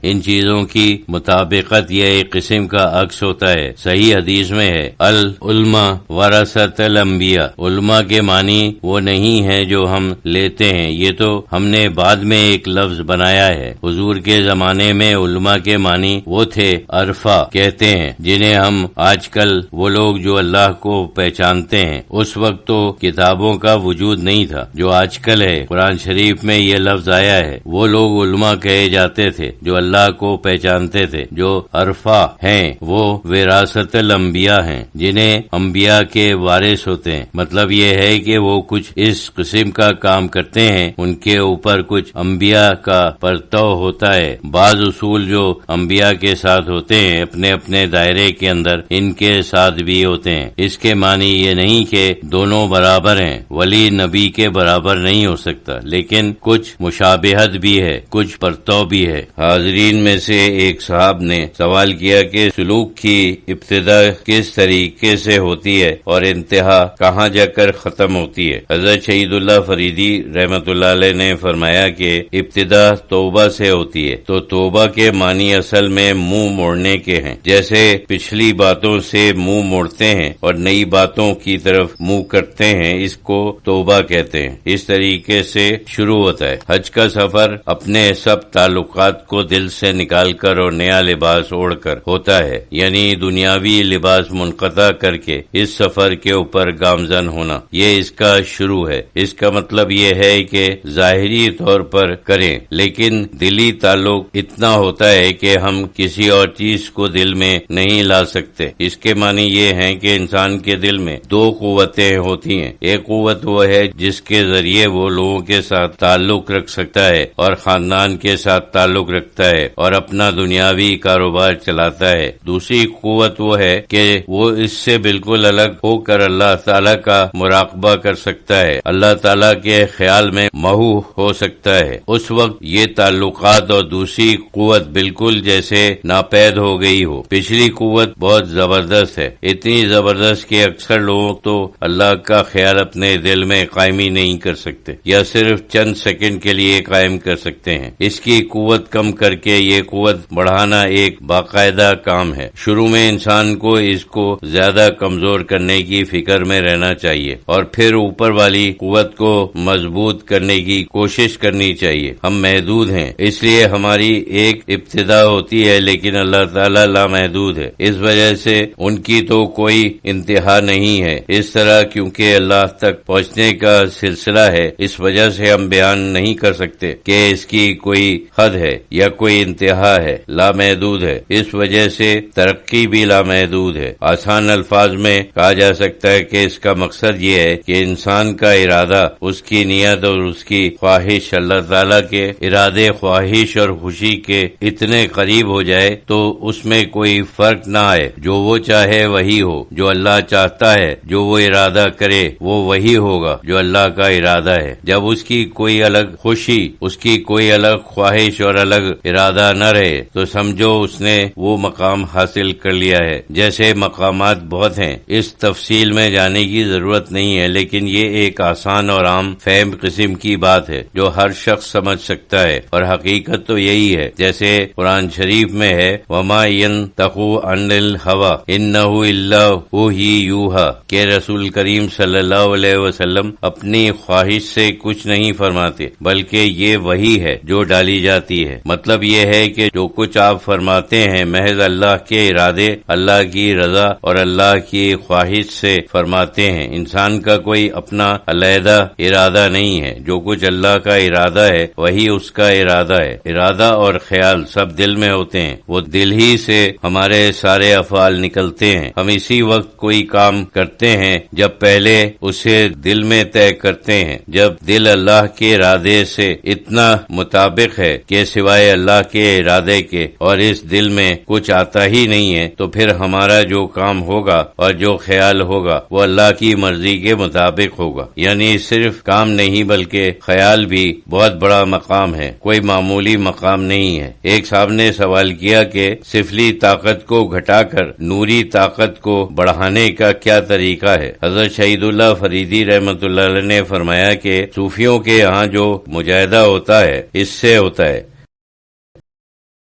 ان چیزوں کی مطابقت یہ ایک قسم کا عکس ہوتا ہے۔ صحیح حدیث میں ہے العلماء ورثۃ الانبیاء، علماء کے معنی وہ نہیں ہے جو ہم لیتے ہیں، یہ تو ہم نے بعد میں ایک لفظ بنایا ہے۔ حضور کے زمانے میں علماء کے معنی وہ تھے عرفہ کہتے ہیں، جنہیں ہم آج کل وہ لوگ جو اللہ کو پہچانتے ہیں۔ اس وقت تو کتابوں کا وجود نہیں تھا جو آج کل ہے۔ قرآن شریف میں یہ لفظ آیا ہے، وہ لوگ علماء کہے جاتے تھے جو اللہ کو پہچانتے تھے۔ جو عرفہ ہیں وہ وراثت الانبیاء ہیں، جنہیں انبیاء کے وارث ہوتے ہیں۔ مطلب یہ ہے کہ وہ کچھ اس قسم کا کام کرتے ہیں، ان کے اوپر کچھ انبیاء کا پرتو ہوتا ہے۔ بعض اصول جو انبیاء کے ساتھ ہوتے ہیں اپنے اپنے دائرے کے اندر ان کے ساتھ بھی ہوتے ہیں۔ اس کے معنی یہ نہیں کہ دونوں برابر ہیں، ولی نبی کے برابر نہیں ہو سکتا، لیکن کچھ مشابہت بھی ہے، کچھ پرتو بھی ہے۔ حاضرین میں سے ایک صاحب نے سوال کیا کہ سلوک کی ابتدا کس طریقے سے ہوتی ہے اور انتہا کہاں جا کر ختم ہوتی ہے۔ حضرت شہید اللہ فریدی رحمۃ اللہ علیہ نے فرمایا کہ ابتدا توبہ سے ہوتی ہے، تو توبہ کے معنی اصل میں منہ موڑنے کے ہیں، جیسے پچھلی باتوں سے منہ موڑتے ہیں اور نئی باتوں کی طرف منہ کرتے ہیں، اس کو توبہ کہتے ہیں۔ اس طریقے سے شروع ہوتا ہے۔ حج کا سفر اپنے سب تعلقات کو دل سے نکال کر اور نیا لباس اوڑھ کر ہوتا ہے، یعنی دنیاوی لباس منقطع کر کے اس سفر کے اوپر گامزن ہونا، یہ اس کا شروع ہے۔ اس کا مطلب یہ ہے کہ ظاہری طور پر کریں، لیکن دلی تعلق اتنا ہوتا ہے کہ ہم کسی اور چیز کو دل میں نہیں لا سکتے۔ اس کے معنی یہ ہیں کہ انسان کے دل میں دو قوتیں ہوتی ہیں۔ ایک قوت وہ ہے جس کے ذریعے وہ لوگوں کے ساتھ تعلق رکھ سکتا ہے اور خاندان کے ساتھ تعلق رکھتا ہے اور اپنا دنیاوی کاروبار چلاتا ہے۔ دوسری قوت وہ ہے کہ وہ اس سے بالکل الگ ہو کر اللہ تعالیٰ کا مراقبہ کر سکتا ہے، اللہ تعالیٰ کے خیال میں محو ہو سکتا ہے۔ اس وقت یہ تعلقات اور دوسری قوت بالکل جیسے ناپید ہو گئی ہو۔ پچھلی قوت بہت زبردست ہے، اتنی زبردست کہ اکثر لوگ تو اللہ کا خیال اپنے دل میں قائم ہی نہیں کر سکتے یا صرف چند سیکنڈ کے لیے قائم کر سکتے ہیں۔ اس کی قوت کم کر کے یہ قوت بڑھانا ایک باقاعدہ کام ہے۔ شروع میں انسان کو اس کو زیادہ کمزور کرنے کی فکر میں رہنا چاہیے اور پھر اوپر والی قوت کو مضبوط کرنے کی کوشش کرنی چاہیے۔ ہم محدود ہیں، اس لیے ہماری ایک ابتدا ہوتی ہے، لیکن اللہ تعالیٰ لامحدود ہے، اس وجہ سے ان کی تو کوئی انتہا نہیں ہے۔ اس طرح کیونکہ اللہ تک پہنچنے کا سلسلہ ہے، اس وجہ سے ہم بیان نہیں کر سکتے کہ اس کی کوئی حد ہے یا کوئی انتہا ہے، لامحدود ہے۔ اس وجہ سے ترقی بھی لامحدود ہے۔ آسان الفاظ میں کہا جا سکتا ہے کہ اس کا مقصد یہ ہے کہ انسان کا ارادہ، اس کی نیت اور اس کی خواہش اللہ تعالیٰ کے ارادے، خواہش اور خوشی کے اتنے قریب ہو جائے تو اس میں کوئی فرق نہ آئے، جو وہ چاہے وہی ہو، جو اللہ چاہتا ہے جو وہ ارادہ کرے وہ وہی ہوگا جو اللہ کا ارادہ ہے۔ جب اس کی کوئی الگ خوشی، اس کی کوئی الگ خواہش اور الگ ارادہ نہ رہے تو سمجھو اس نے وہ مقام حاصل کر لیا ہے۔ جیسے مقامات بہت ہیں، اس تفصیل میں جانے کی ضرورت نہیں ہے، لیکن یہ ایک آسان اور عام فہم قسم کی بات ہے جو ہر شخص سمجھ سکتا ہے، اور حقیقت تو یہی ہے جیسے قرآن شریف میں ہے وَمَا يَنْطِقُ عَنِ الْهَوَىٰ إِنَّهُ إِلَّا وَحْيٌ يُوحَىٰ کہ رسول کریم صلی اللہ علیہ وسلم اپنی خواہش سے کچھ نہیں فرماتے، بلکہ یہ وحی ہے جو ڈالی جاتی ہے۔ مطلب یہ ہے کہ جو کچھ آپ فرماتے ہیں محض اللہ کے ارادے، اللہ کی رضا اور اللہ کی خواہش سے فرماتے ہیں۔ انسان کا کوئی اپنا علیحدہ ارادہ نہیں ہے، جو کچھ اللہ کا ارادہ ہے وہی اس کا ارادہ ہے۔ ارادہ اور خیال سب دل میں ہوتے ہیں، وہ دل ہی سے ہمارے سارے افعال نکلتے ہیں۔ ہم اسی وقت کوئی کام کرتے ہیں جب پہلے اسے دل میں طے کرتے ہیں۔ جب دل اللہ کے ارادے سے اتنا مطابق ہے کہ سوائے اللہ کے ارادے کے اور اس دل میں کچھ آتا ہی نہیں ہے، تو پھر ہمارا جو کام ہوگا اور جو خیال ہوگا وہ اللہ کی مرضی کے مطابق ہوگا۔ یعنی صرف کام نہیں بلکہ خیال بھی بہت بڑا مقام ہے، کوئی معمولی مقام نہیں ہے۔ ایک صاحب نے سوال کیا کہ سفلی طاقت کو گھٹا کر نوری طاقت کو بڑھانے کا کیا طریقہ ہے؟ حضرت شہید اللہ فریدی رحمۃ اللہ علیہ نے فرمایا کہ صوفیوں کے ہاں جو مجاہدہ ہوتا ہے اس سے ہوتا ہے،